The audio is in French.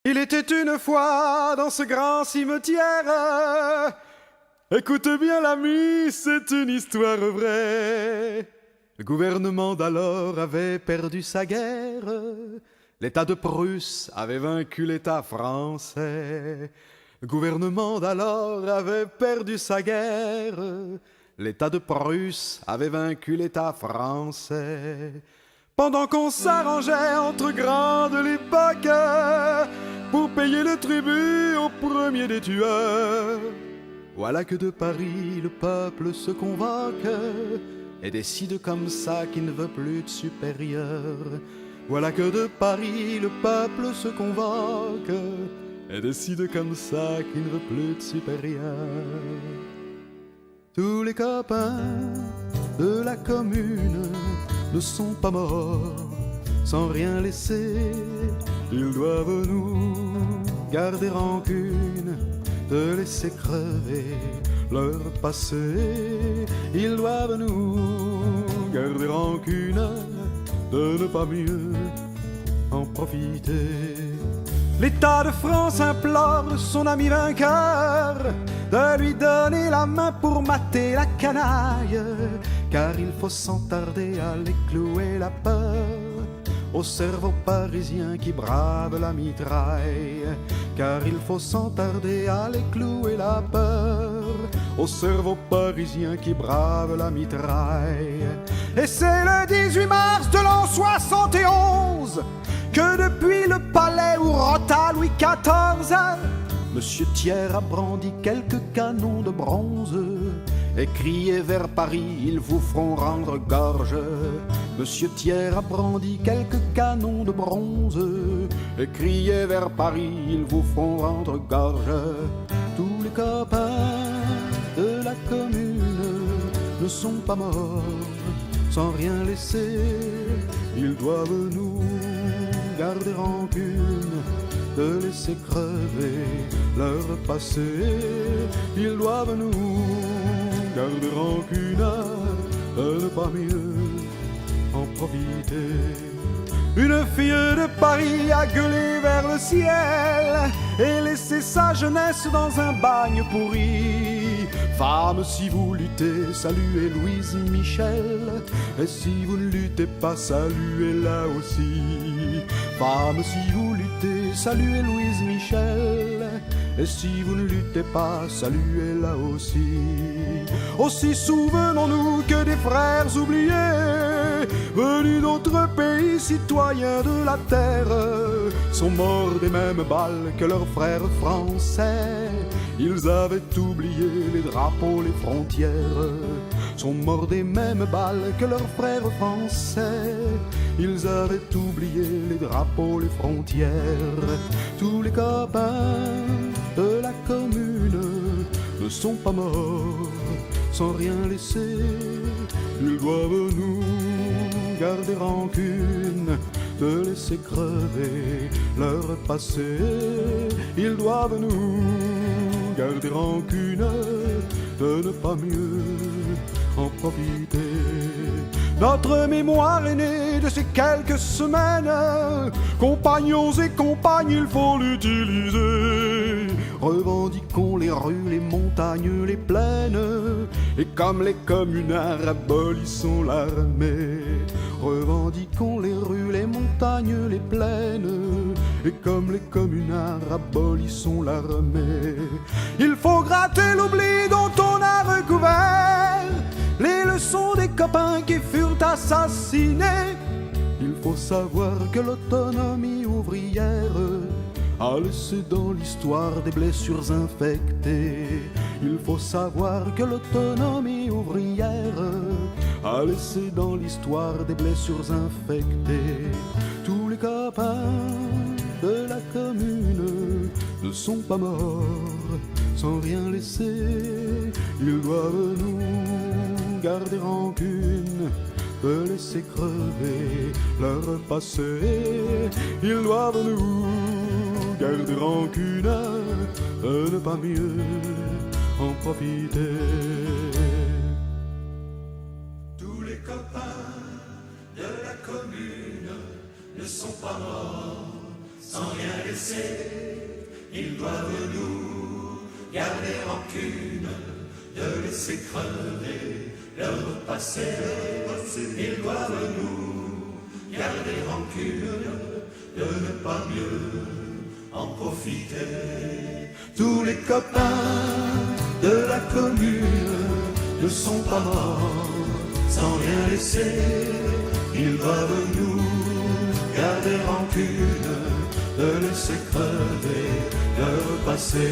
Il était une fois dans ce grand cimetière. Écoute bien l'ami, c'est une histoire vraie. Le gouvernement d'alors avait perdu sa guerre. L'État de Prusse avait vaincu l'État français. Le gouvernement d'alors avait perdu sa guerre. L'État de Prusse avait vaincu l'État français. Pendant qu'on s'arrangeait entre grands de l'époque pour payer le tribut au premier des tueurs, voilà que de Paris le peuple se convoque et décide comme ça qu'il ne veut plus de supérieur. Voilà que de Paris le peuple se convoque et décide comme ça qu'il ne veut plus de supérieur. Tous les copains de la commune ne sont pas morts sans rien laisser. Ils doivent nous garder rancune, de laisser crever leur passé. Ils doivent nous garder rancune, de ne pas mieux en profiter. L'État de France implore son ami vainqueur de lui donner la main pour mater la canaille, car il faut sans tarder aller clouer la peur au cerveau parisien qui brave la mitraille, car il faut sans tarder aller clouer la peur au cerveau parisien qui brave la mitraille. Et c'est le 18 mars de l'an 71 que depuis le palais où rota Louis XIV, Monsieur Thiers a brandi quelques canons de bronze et crié vers Paris, ils vous feront rendre gorge. Monsieur Thiers a brandi quelques canons de bronze et crié vers Paris, ils vous feront rendre gorge. Tous les copains de la commune ne sont pas morts sans rien laisser. Ils doivent nous garder rancune, de laisser crever leur passé. Ils doivent nous garder rancune, de ne pas mieux en profiter. Une fille de Paris a gueulé vers le ciel et laissé sa jeunesse dans un bagne pourri. Femme, si vous luttez, saluez Louise Michel, et si vous ne luttez pas, saluez-la aussi. Femme, si vous luttez, saluez Louise Michel, et si vous ne luttez pas, saluez-la aussi. Aussi souvenons-nous que des frères oubliés, venus d'autres pays, citoyens de la terre, sont morts des mêmes balles que leurs frères français. Ils avaient oublié les drapeaux, les frontières, sont morts des mêmes balles que leurs frères français. Ils avaient oublié les drapeaux, les frontières. Tous les copains de la commune ne sont pas morts sans rien laisser. Ils doivent nous garder rancune, de laisser crever leur passé. Ils doivent nous garder rancune, de ne pas mieux en profiter. Notre mémoire est née de ces quelques semaines. Compagnons et compagnes, il faut l'utiliser. Revendiquons les rues, les montagnes, les plaines, et comme les communards, abolissons l'armée. Revendiquons les rues, les montagnes, les plaines, et comme les communards, abolissons l'armée. Il faut gratter l'oubli dont on a recouvert les leçons des copains qui furent assassinés. Il faut savoir que l'autonomie ouvrière a laissé dans l'histoire des blessures infectées. Il faut savoir que l'autonomie ouvrière a laissé dans l'histoire des blessures infectées. Tous les copains de la commune ne sont pas morts sans rien laisser. Ils doivent nous garder rancune, de laisser crever leur passé. Ils doivent nous garder rancune, de ne pas mieux en profiter. Tous les copains de la commune ne sont pas morts sans rien laisser. laisser. Ils doivent nous garder rancune, de laisser crever leur passé. Ils doivent nous garder rancune, de ne pas mieux en profiter. Tous les copains de la commune ne sont pas morts sans rien laisser. Ils doivent nous garder rancune, de laisser crever leur passé.